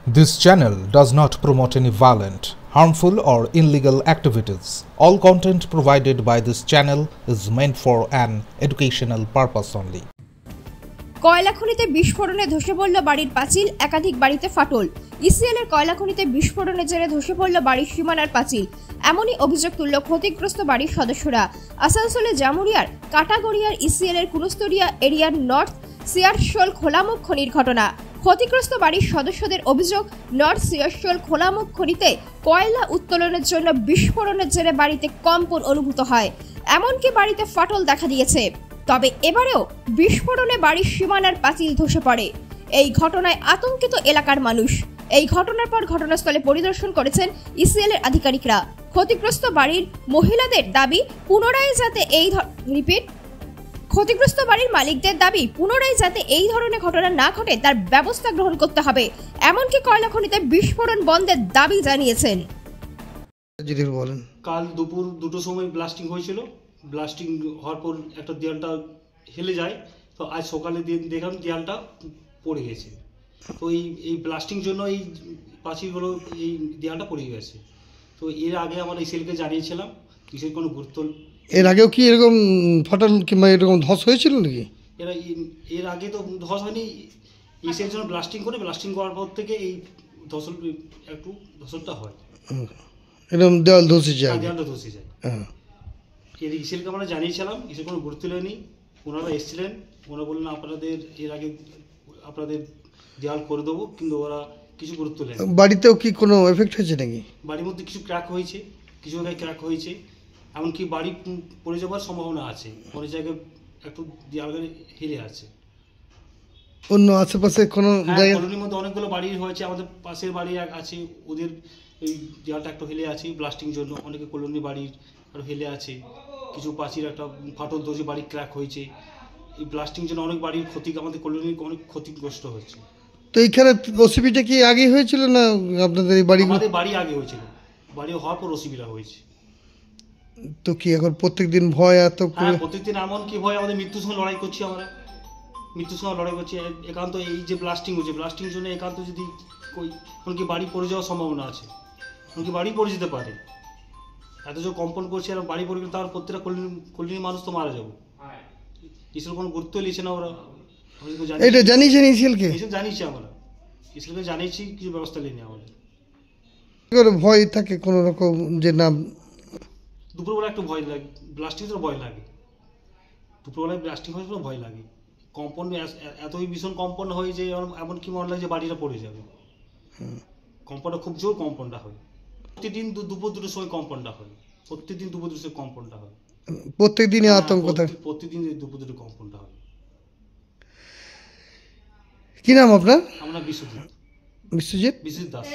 This channel does not promote any violent, harmful, or illegal activities. All content provided by this channel is meant for an educational purpose only. কয়লা খনিতে বিস্ফোরণে ধসে পড়ল বাড়ির পাঁচিল, একাধিক বাড়িতে ফাটল। ইসিএলের কয়লা খনিতে বিস্ফোরণের জেরে ধসে পড়ল বাড়ির সীমানার পাঁচিল। এমনই অভিযোগ তুলল ক্ষতিগ্রস্ত বাড়ির সদস্যরা। আসানসোলের জামুরিয়ার কাটাগড়িয়ার ইসিএলের কুনস্তরিয়া এরিয়ার নর্থ সিয়ারশোল খোলামুখ খনির ঘটনা। ক্ষতিগ্রস্ত বাড়ির সদস্যদের অভিযোগ, নর্থ সিয়ারশোল খোলামুখ খনিতে কয়লা উত্তোলনের জন্য বিস্ফোরণের জেরে বাড়িতে কম্পন অনুভূত হয়, এমনকি বাড়িতে ফাটল দেখা দিয়েছে। তবে এবারেও বিস্ফোরণে বাড়ির সীমানার পাঁচিল ধসে পড়ে। এই ঘটনায় আতঙ্কিত এলাকার মানুষ। এই ঘটনার পর ঘটনাস্থলে পরিদর্শন করেছেন ইসিএলের আধিকারিকরা। ক্ষতিগ্রস্ত বাড়ির মহিলাদের দাবি পুনরায় যাতে ক্ষতিগ্রস্ত বাড়ির মালিকদের দাবি পুনরায় যাতে এই ধরনের ঘটনা না ঘটে তার ব্যবস্থা গ্রহণ করতে হবে। এমনকি কয়লা খনিতে বিস্ফোরণ বন্ধের দাবি জানিয়েছেন। কাল দুপুর 2টোর সময় ব্লাস্টিং হয়েছিল। ব্লাস্টিং হওয়ার পর একটা দেয়ালটা হেলে যায়, তো আজ সকালে দেখলাম দেয়ালটা পড়ে গেছে। তো এই ব্লাস্টিং জন্য এই পাঁচিলগুলো এই দেয়ালটা পড়ে গেছে। তো এর আগে আমরা ইসিএলকে জানিয়েছিলাম, কিসের কোনো গুরুত্ব। এর আগেও কি এরকম ফাটল কিংবা এরকম ধস হয়েছিল নাকি? এর আগে তো ধস হয়নি। ইসিএল জন্য ব্লাস্টিং করার পর থেকে এই ধসলটা হয়। এরকম দেওয়াল ধসে যায়, দেওয়ালটা ধসে যায়। হ্যাঁ, এর ইসিএলকে আমরা জানিয়েছিলাম, ইসিএল কোনো গুরুত্ব নেয়নি। ওনারা এসেছিলেন, ওনারা বললেন আপনাদের এর আগে আপনাদের দেওয়াল করে দেবো, কিন্তু ওরা কিছু গুরুত্ব নেই। বাড়িতেও কি কোনো এফেক্ট হয়েছে নাকি? বাড়ির মধ্যে কিছু ক্র্যাক হয়েছে, কিছু জায়গায় ক্র্যাক হয়েছে, এমনকি বাড়ি পড়ে যাওয়ার সম্ভাবনা আছে। অনেক জায়গায় একটু দেওয়াল হেলে আছে। অন্য আশেপাশে কোনো জায়গায় কলোনির মধ্যে অনেকগুলো বাড়ি হয়েছে। আমাদের পাশের বাড়ি আছে, ওদের এই দেওয়ালটা একটু হেলে আছে ব্লাস্টিং জন্য। অনেকে কলোনি বাড়ির একটু হেলে আছে, কিছু পাঁচির একটা ফাটল ধরেছে, বাড়ি ক্র্যাক হয়েছে। এই ব্লাস্টিং জন্য অনেক বাড়ির ক্ষতি, আমাদের কলোনির অনেক ক্ষতিগ্রস্ত হচ্ছে। তো এইখানে ওসিবিটা কি আগে হয়েছিল না আপনাদের এই বাড়ি? আমাদের বাড়ি আগে হয়েছিল, বাড়ি হওয়ার পর ওসিবিটা হয়েছে। তো কি এখন প্রত্যেকদিন ভয়? হ্যাঁ, প্রত্যেকদিন এমন কি ভয়, আমাদের মৃত্যুর সঙ্গে লড়াই করছি। আমরা মৃত্যুর সঙ্গে লড়াই করছি। একান্ত এই যে ব্লাস্টিং হচ্ছে, ব্লাস্টিং জন্য একান্ত যদি এমনকি বাড়ি পড়ে যাওয়ার সম্ভাবনা আছে, এমনকি বাড়ি পড়ে যেতে পারে। এত যে কম্পন করছে আর বাড়ি পড়ে গেলে তার প্রত্যেকটা কলোনির মানুষ তো মারা যাবো। ইসিএল কোনো গুরুত্ব নিচ্ছে না। ওরা এটা জানিয়েছেন ইসিএলকে? জানিয়েছি, আমরা ইসিএলকে জানিয়েছি, কিছু ব্যবস্থা নেই আমাদের। ভয় থাকে কোনো রকম যে না? দুপুরবেলা একটু ভয় লাগে, ব্লাস্টিং তো ভয় লাগে। দুপুরবেলায় ব্লাস্টিং হওয়ার জন্য ভয় লাগে। কম্পন এতই ভীষণ কম্পন হয় যে এমনকি মনে লাগে যে বাড়িটা পড়ে যাবে। কম্পনটা খুব জোর কম্পনটা হয়। প্রতিদিন দুপুর 2টোর সময় কম্পনটা হয়। প্রত্যেকদিন দুপুর 2টোর সময় কম্পনটা হয়। প্রত্যেকদিনই আতঙ্ক থাকে? প্রতিদিন দুপুর 2টো কম্পনটা হয়। কি নাম আপনার? আমরা বিশ্বজিৎ দাস।